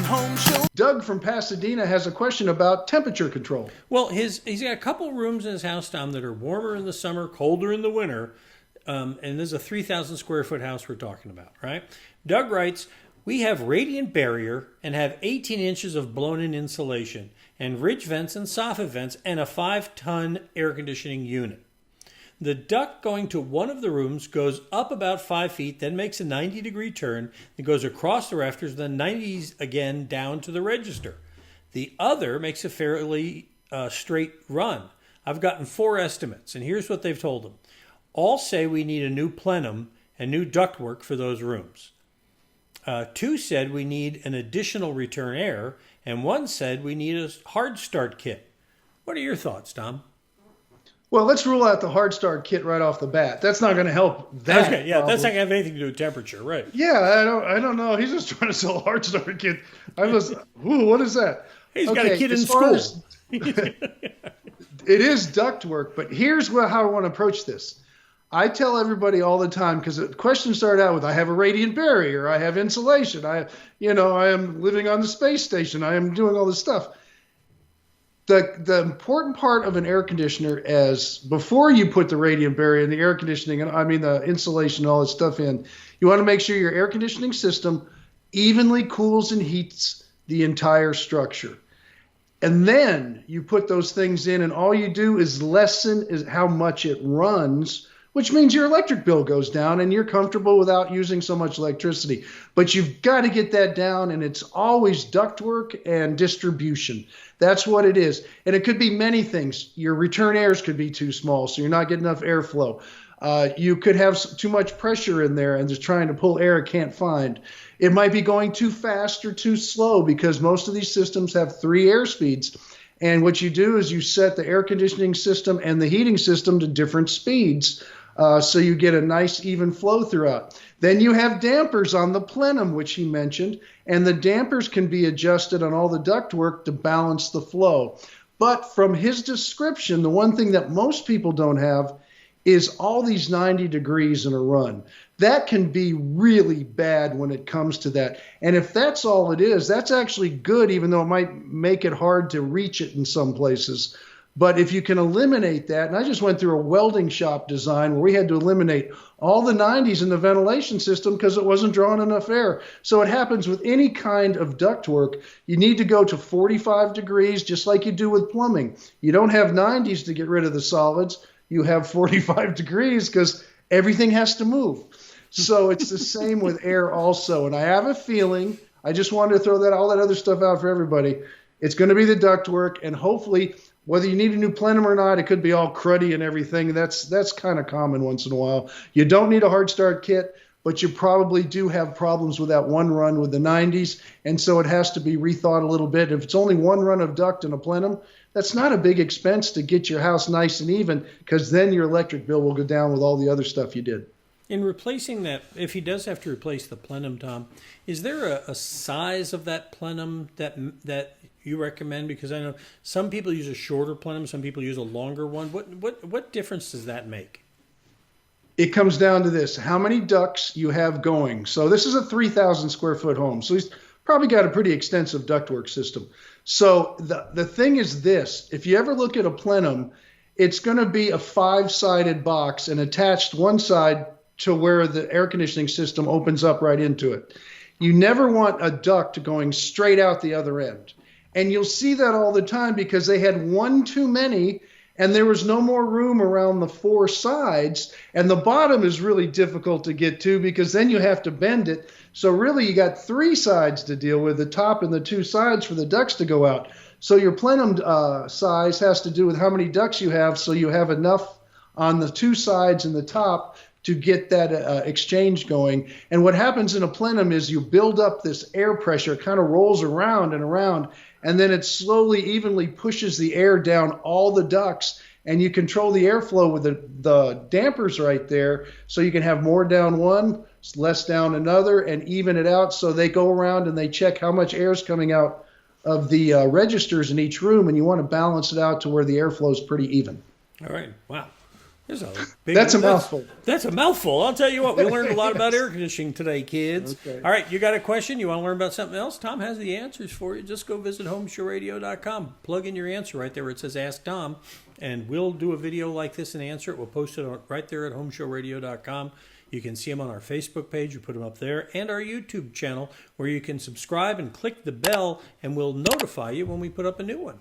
Home Show. Doug from Pasadena has a question about temperature control. Well, he's got a couple rooms in his house, Tom, that are warmer in the summer, colder in the winter. And this is a 3,000 square foot house we're talking about, right? Doug writes, we have radiant barrier and have 18 inches of blown-in insulation and ridge vents and soffit vents and a 5-ton air conditioning unit. The duct going to one of the rooms goes up about 5 feet, then makes a 90-degree turn, then goes across the rafters, then 90s again down to the register. The other makes a fairly straight run. I've gotten 4 estimates, and here's what they've told them. All say we need a new plenum and new ductwork for those rooms. 2 said we need an additional return air, and 1 said we need a hard start kit. What are your thoughts, Tom? Well, let's rule out the hard start kit right off the bat. That's not going to help that. Okay, yeah, that's not going to have anything to do with temperature, right? Yeah, I don't know. He's just trying to sell a hard start kit. What is that? He's got a kid in school. It is ductwork, but here's how I want to approach this. I tell everybody all the time, because the questions start out with, I have a radiant barrier, I have insulation, I am living on the space station, I am doing all this stuff. The important part of an air conditioner is before you put the radiant barrier and the air conditioning, the insulation and all this stuff in, you want to make sure your air conditioning system evenly cools and heats the entire structure. And then you put those things in, and all you do is lessen how much it runs, which means your electric bill goes down and you're comfortable without using so much electricity. But you've got to get that down, and it's always ductwork and distribution. That's what it is. And it could be many things. Your return airs could be too small, so you're not getting enough airflow. You could have too much pressure in there and just trying to pull air it can't find. It might be going too fast or too slow, because most of these systems have 3 air speeds. And what you do is you set the air conditioning system and the heating system to different speeds. So you get a nice even flow throughout. Then you have dampers on the plenum, which he mentioned, and the dampers can be adjusted on all the ductwork to balance the flow. But from his description, the one thing that most people don't have is all these 90 degrees in a run. That can be really bad when it comes to that. And if that's all it is, that's actually good, even though it might make it hard to reach it in some places. But if you can eliminate that, and I just went through a welding shop design where we had to eliminate all the 90s in the ventilation system because it wasn't drawing enough air. So it happens with any kind of ductwork. You need to go to 45 degrees, just like you do with plumbing. You don't have 90s to get rid of the solids. You have 45 degrees because everything has to move. So it's the same with air also. And I have a feeling, I just wanted to throw all that other stuff out for everybody. It's going to be the ductwork, and hopefully, whether you need a new plenum or not, it could be all cruddy and everything. That's kind of common once in a while. You don't need a hard start kit, but you probably do have problems with that one run with the 90s, and so it has to be rethought a little bit. If it's only one run of duct in a plenum, that's not a big expense to get your house nice and even, because then your electric bill will go down with all the other stuff you did. In replacing that, if he does have to replace the plenum, Tom, is there a size of that plenum that you recommend? Because I know some people use a shorter plenum, some people use a longer one. What difference does that make? It comes down to this: how many ducts you have going. So this is a 3,000 square foot home, so he's probably got a pretty extensive ductwork system. So the thing is this: if you ever look at a plenum, it's going to be a 5-sided box, and attached one side to where the air conditioning system opens up right into it. You never want a duct going straight out the other end. And you'll see that all the time because they had one too many, and there was no more room around the 4 sides. And the bottom is really difficult to get to because then you have to bend it. So really you got 3 sides to deal with, the top and the 2 sides for the ducts to go out. So your plenum size has to do with how many ducts you have, so you have enough on the 2 sides and the top to get that exchange going. And what happens in a plenum is you build up this air pressure. It kind of rolls around and around, and then it slowly, evenly pushes the air down all the ducts, and you control the airflow with the dampers right there, so you can have more down one, less down another, and even it out. So they go around and they check how much air is coming out of the registers in each room, and you want to balance it out to where the airflow is pretty even. All right. Wow. There's a big That's a mouthful. That's a mouthful. I'll tell you what, we learned a lot about air conditioning today, kids. Okay. All right, you got a question? You want to learn about something else? Tom has the answers for you. Just go visit HomeShowRadio.com. Plug in your answer right there where it says Ask Tom, and we'll do a video like this and answer it. We'll post it right there at HomeShowRadio.com. You can see them on our Facebook page. We put them up there, and our YouTube channel where you can subscribe and click the bell, and we'll notify you when we put up a new one.